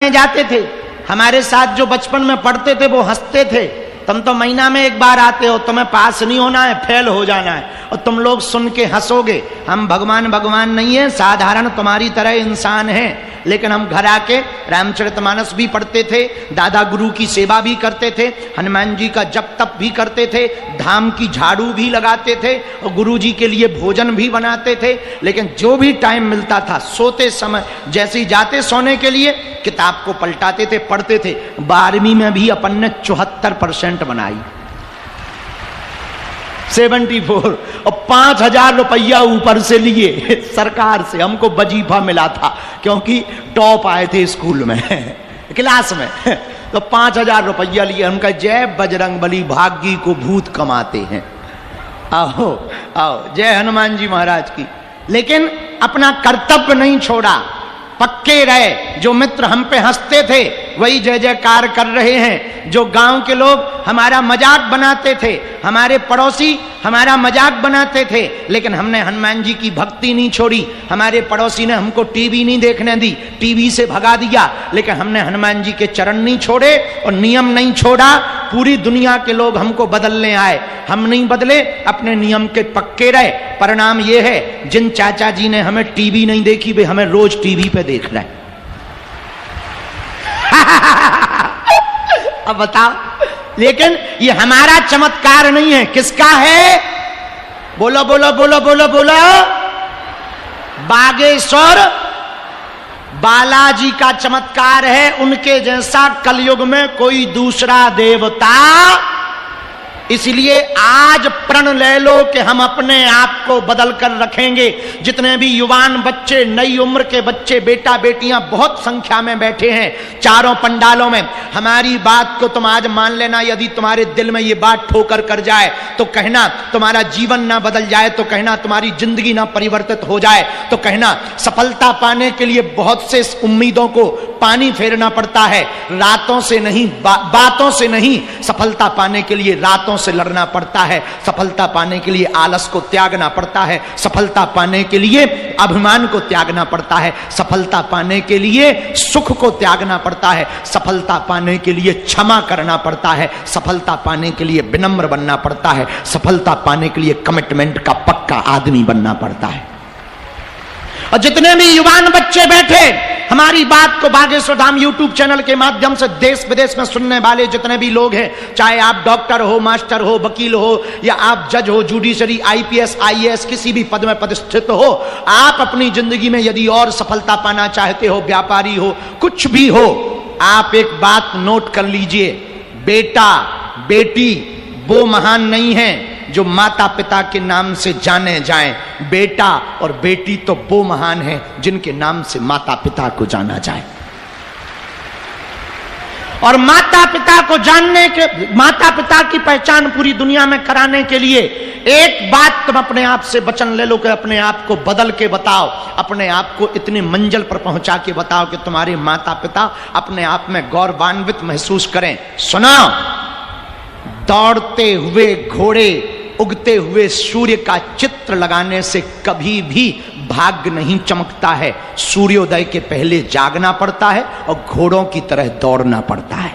जाते थे, हमारे साथ जो बचपन में पढ़ते थे वो हंसते थे, तुम तो महीना में एक बार आते हो, तुम्हें पास नहीं होना है, फेल हो जाना है, और तुम लोग सुन के हंसोगे। हम भगवान भगवान नहीं है, साधारण तुम्हारी तरह इंसान हैं, लेकिन हम घर आके रामचरितमानस भी पढ़ते थे, दादा गुरु की सेवा भी करते थे, हनुमान जी का जप तप भी करते थे, धाम की झाड़ू भी लगाते थे और गुरु जी के लिए भोजन भी बनाते थे। लेकिन जो भी टाइम मिलता था, सोते समय जैसे ही जाते सोने के लिए, किताब को पलटाते थे, पढ़ते थे। 12वीं में भी अपन ने 74% बनाई, 74, और 5000 रुपया ऊपर से लिए सरकार से। हमको वजीफा मिला था क्योंकि टॉप आए थे स्कूल में क्लास में, तो 5000 रुपया लिए। उनका जय बजरंगबली, भाग्य को भूत कमाते हैं। आओ आओ, जय हनुमान जी महाराज की। लेकिन अपना कर्तव्य नहीं छोड़ा, पक्के रहे। जो मित्र हम पे हंसते थे वही जय जयकार कर रहे हैं। जो गांव के लोग हमारा मजाक बनाते थे, हमारे पड़ोसी हमारा मजाक बनाते थे, लेकिन हमने हनुमान जी की भक्ति नहीं छोड़ी। हमारे पड़ोसी ने हमको टीवी नहीं देखने दी, टीवी से भगा दिया, लेकिन हमने हनुमान जी के चरण नहीं छोड़े और नियम नहीं छोड़ा। पूरी दुनिया के लोग हमको बदलने आए, हम नहीं बदले, अपने नियम के पक्के रहे। परिणाम ये है, जिन चाचा जी ने हमें टीवी नहीं देखी, वे हमें रोज टीवी पे देख रहे हैं। अब बताओ, लेकिन ये हमारा चमत्कार नहीं है, किसका है? बोलो बोलो बोलो बोलो बोलो, बागेश्वर बालाजी का चमत्कार है। उनके जैसा कलयुग में कोई दूसरा देवता। इसलिए आज प्रण ले लो कि हम अपने आप को बदल कर रखेंगे। जितने भी युवान बच्चे, नई उम्र के बच्चे, बेटा बेटियां बहुत संख्या में बैठे हैं चारों पंडालों में, हमारी बात को तुम आज मान लेना। यदि तुम्हारे दिल में ये बात ठोकर कर जाए तो कहना, तुम्हारा जीवन ना बदल जाए तो कहना, तुम्हारी जिंदगी ना परिवर्तित हो जाए तो कहना। सफलता पाने के लिए बहुत से उम्मीदों को पानी फेरना पड़ता है, रातों से नहीं, बातों से नहीं। सफलता पाने के लिए रातों से लड़ना पड़ता है, सफलता पाने के लिए आलस को त्यागना पड़ता है, सफलता पाने के लिए अभिमान को त्यागना पड़ता है, सफलता पाने के लिए सुख को त्यागना पड़ता है, सफलता पाने के लिए क्षमा करना पड़ता है, सफलता पाने के लिए विनम्र बनना पड़ता है, सफलता पाने के लिए कमिटमेंट का पक्का आदमी बनना पड़ता है। और जितने भी युवान बच्चे बैठे हमारी बात को बागेश्वर धाम यूट्यूब चैनल के माध्यम से देश विदेश में सुनने वाले जितने भी लोग हैं, चाहे आप डॉक्टर हो, मास्टर हो, वकील हो, या आप जज हो, जुडिशरी, आईपीएस, आईएएस, किसी भी पद में प्रतिष्ठित हो, आप अपनी जिंदगी में यदि और सफलता पाना चाहते हो, व्यापारी हो, कुछ भी हो, आप एक बात नोट कर लीजिए, बेटा बेटी वो महान नहीं है जो माता पिता के नाम से जाने जाएं। बेटा और बेटी तो वो महान हैं जिनके नाम से माता पिता को जाना जाए। और माता पिता को जानने के, माता पिता की पहचान पूरी दुनिया में कराने के लिए एक बात तुम अपने आप से वचन ले लो कि अपने आप को बदल के बताओ, अपने आप को इतने मंजिल पर पहुंचा के बताओ कि तुम्हारे माता पिता अपने आप में गौरवान्वित महसूस करें। सुनो, दौड़ते हुए घोड़े, उगते हुए सूर्य का चित्र लगाने से कभी भी भाग्य नहीं चमकता है। सूर्योदय के पहले जागना पड़ता है और घोड़ों की तरह दौड़ना पड़ता है,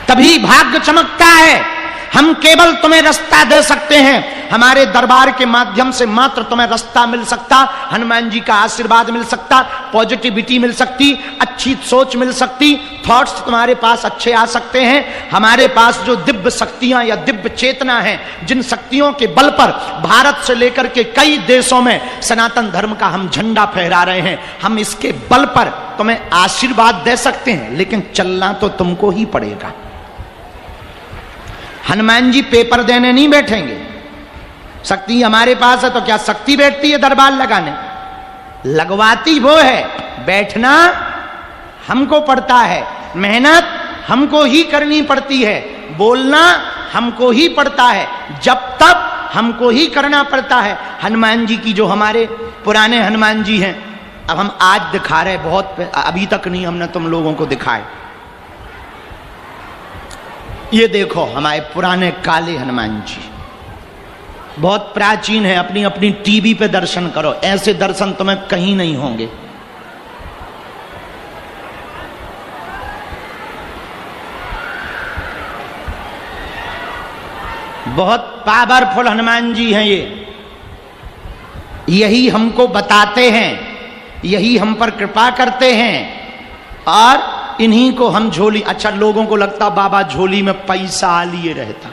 तभी भाग्य चमकता है। हम केवल तुम्हें रास्ता दे सकते हैं, हमारे दरबार के माध्यम से मात्र तुम्हें रास्ता मिल सकता, हनुमान जी का आशीर्वाद मिल सकता, पॉजिटिविटी मिल सकती, अच्छी सोच मिल सकती, थॉट्स तुम्हारे पास अच्छे आ सकते हैं। हमारे पास जो दिव्य शक्तियां या दिव्य चेतना है, जिन शक्तियों के बल पर भारत से लेकर के कई देशों में सनातन धर्म का हम झंडा फहरा रहे हैं, हम इसके बल पर तुम्हें आशीर्वाद दे सकते हैं, लेकिन चलना तो तुमको ही पड़ेगा। हनुमान जी पेपर देने नहीं बैठेंगे। शक्ति हमारे पास है तो क्या शक्ति बैठती है दरबार लगाने? लगवाती वो है, बैठना हमको पड़ता है, मेहनत हमको ही करनी पड़ती है, बोलना हमको ही पड़ता है, जब तक हमको ही करना पड़ता है। हनुमान जी की जो हमारे पुराने हनुमान जी हैं, अब हम आज दिखा रहे, बहुत अभी तक नहीं हमने तुम लोगों को दिखाए। ये देखो हमारे पुराने काले हनुमान जी, बहुत प्राचीन है। अपनी अपनी टीवी पे दर्शन करो, ऐसे दर्शन तुम्हें कहीं नहीं होंगे। बहुत पावरफुल हनुमान जी हैं ये, यही हमको बताते हैं, यही हम पर कृपा करते हैं, और इन्हीं को हम झोली, अच्छा लोगों को लगता बाबा झोली में पैसा लिए रहता,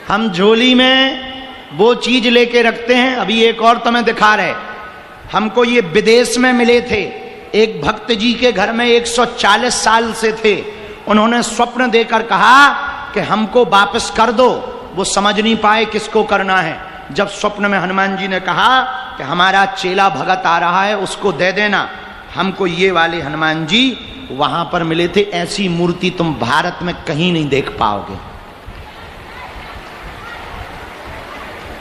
हम झोली में वो चीज लेके रखते हैं। अभी एक और तुम्हें दिखा रहे, हमको ये विदेश में मिले थे, एक भक्त जी के घर में 140 साल से थे, उन्होंने स्वप्न देकर कहा कि हमको वापस कर दो, वो समझ नहीं पाए किसको करना है। जब स्वप्न में हनुमान जी ने कहा कि हमारा चेला भगत आ रहा है उसको दे देना, हमको ये वाले हनुमान जी वहां पर मिले थे। ऐसी मूर्ति तुम भारत में कहीं नहीं देख पाओगे।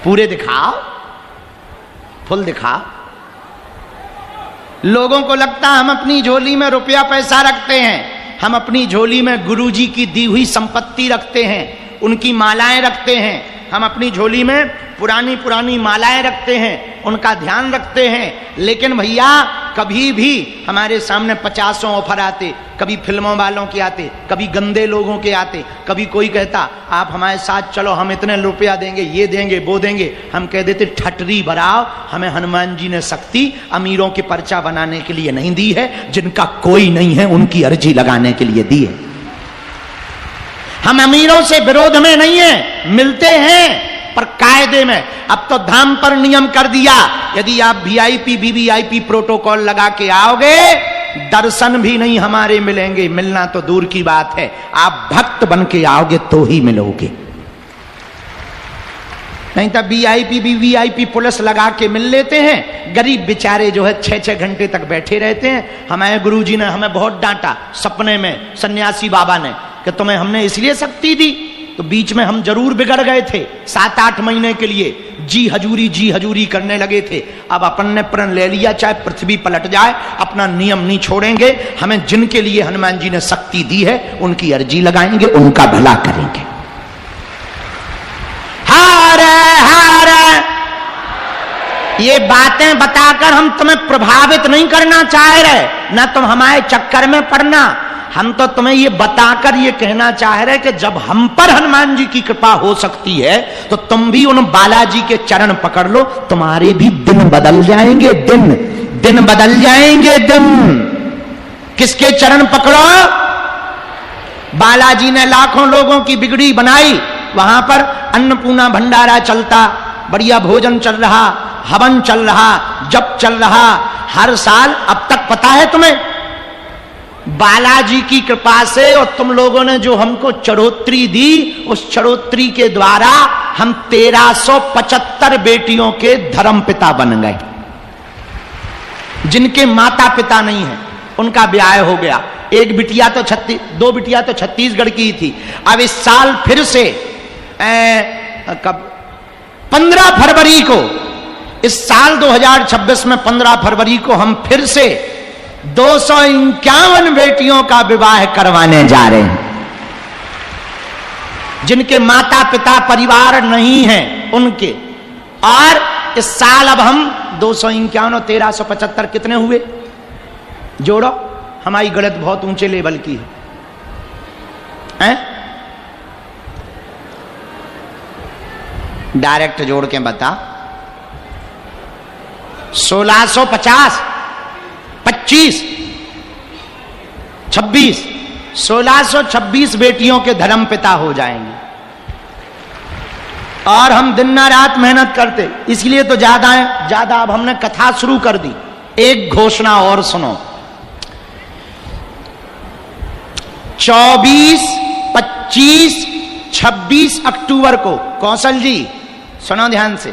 पूरे दिखाओ, फुल दिखाओ। लोगों को लगता हम अपनी झोली में रुपया पैसा रखते हैं, हम अपनी झोली में गुरुजी की दी हुई संपत्ति रखते हैं, उनकी मालाएं रखते हैं, हम अपनी झोली में पुरानी पुरानी मालाएं रखते हैं, उनका ध्यान रखते हैं। लेकिन भैया कभी भी हमारे सामने 50 ऑफर आते, कभी फिल्मों वालों के आते, कभी गंदे लोगों के आते, कभी कोई कहता आप हमारे साथ चलो हम इतने रुपया देंगे, ये देंगे वो देंगे, हम कह देते ठटरी भराओ, हमें हनुमान जी ने शक्ति अमीरों के पर्चा बनाने के लिए नहीं दी है, जिनका कोई नहीं है उनकी अर्जी लगाने के लिए दी है। हम अमीरों से विरोध में नहीं है, मिलते हैं पर कायदे में। अब तो धाम पर नियम कर दिया, यदि आप वीआईपी वीवीआईपी प्रोटोकॉल लगा के आओगे दर्शन भी नहीं हमारे मिलेंगे, मिलना तो दूर की बात है, आप भक्त बन के आओगे तो ही मिलोगे। नहीं तो वीआईपी वीवीआईपी पुलिस लगा के मिल लेते हैं, गरीब बेचारे जो है 6-6 घंटे तक बैठे रहते हैं। हमारे गुरुजी ने हमें बहुत डांटा सपने में, सन्यासी बाबा ने, कि तुम्हें हमने इसलिए शक्ति दी, तो बीच में हम जरूर बिगड़ गए थे, 7-8 महीने के लिए जी हजूरी करने लगे थे। अब अपन ने प्रण ले लिया, चाहे पृथ्वी पलट जाए अपना नियम नहीं छोड़ेंगे। हमें जिनके लिए हनुमान जी ने शक्ति दी है उनकी अर्जी लगाएंगे, उनका भला करेंगे। ये बातें बताकर हम तुम्हें प्रभावित नहीं करना चाह रहे, ना तुम हमारे चक्कर में पड़ना। हम तो तुम्हें ये बताकर ये कहना चाह रहे कि जब हम पर हनुमान जी की कृपा हो सकती है तो तुम भी उन बालाजी के चरण पकड़ लो, तुम्हारे भी दिन बदल जाएंगे, दिन बदल जाएंगे। दिन किसके चरण पकड़ो? बालाजी ने लाखों लोगों की बिगड़ी बनाई, वहां पर अन्नपूर्णा भंडारा चलता, बढ़िया भोजन चल रहा, हवन चल रहा, जप चल रहा हर साल। अब तक पता है तुम्हें बालाजी की कृपा से और तुम लोगों ने जो हमको चढ़ोतरी दी, उस चढ़ोतरी के द्वारा हम 1375 बेटियों के धर्म पिता बन गए। जिनके माता पिता नहीं है उनका ब्याह हो गया। एक बिटिया तो 2 बिटिया तो छत्तीसगढ़ की थी। अब इस साल फिर से कब 15 फरवरी को, इस साल 2026 में 15 फरवरी को हम फिर से 251 बेटियों का विवाह करवाने जा रहे हैं। जिनके माता पिता परिवार नहीं है उनके। और इस साल अब हम 251 और 1375 कितने हुए जोड़ो? हमारी गणित बहुत ऊंचे लेवल की है। डायरेक्ट जोड़ के बता। 1650, 25, 26, 1626 बेटियों के धर्म पिता हो जाएंगे। और हम दिन ना रात मेहनत करते, इसलिए तो ज्यादा अब हमने कथा शुरू कर दी। एक घोषणा और सुनो, 24, 25, 26 अक्टूबर को, कौशल जी सुनो ध्यान से,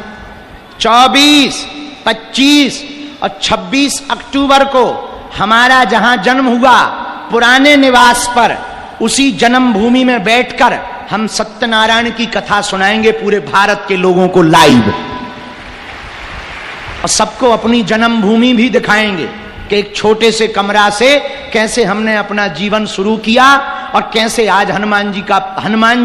24, 25 और 26 अक्टूबर को हमारा जहां जन्म हुआ पुराने निवास पर, उसी जन्मभूमि में बैठकर हम सत्यनारायण की कथा सुनाएंगे पूरे भारत के लोगों को लाइव। और सबको अपनी जन्मभूमि भी दिखाएंगे कि एक छोटे से कमरा से कैसे हमने अपना जीवन शुरू किया और कैसे आज हनुमान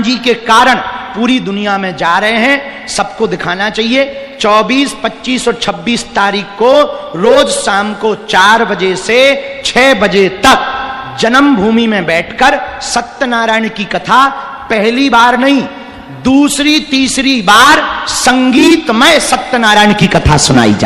जी के कारण पूरी दुनिया में जा रहे हैं। सबको दिखाना चाहिए। 24, 25 और 26 तारीख को रोज शाम को 4 बजे से 6 बजे तक जन्मभूमि में बैठकर सत्यनारायण की कथा पहली बार नहीं, दूसरी तीसरी बार संगीतमय सत्यनारायण की कथा सुनाई जाए।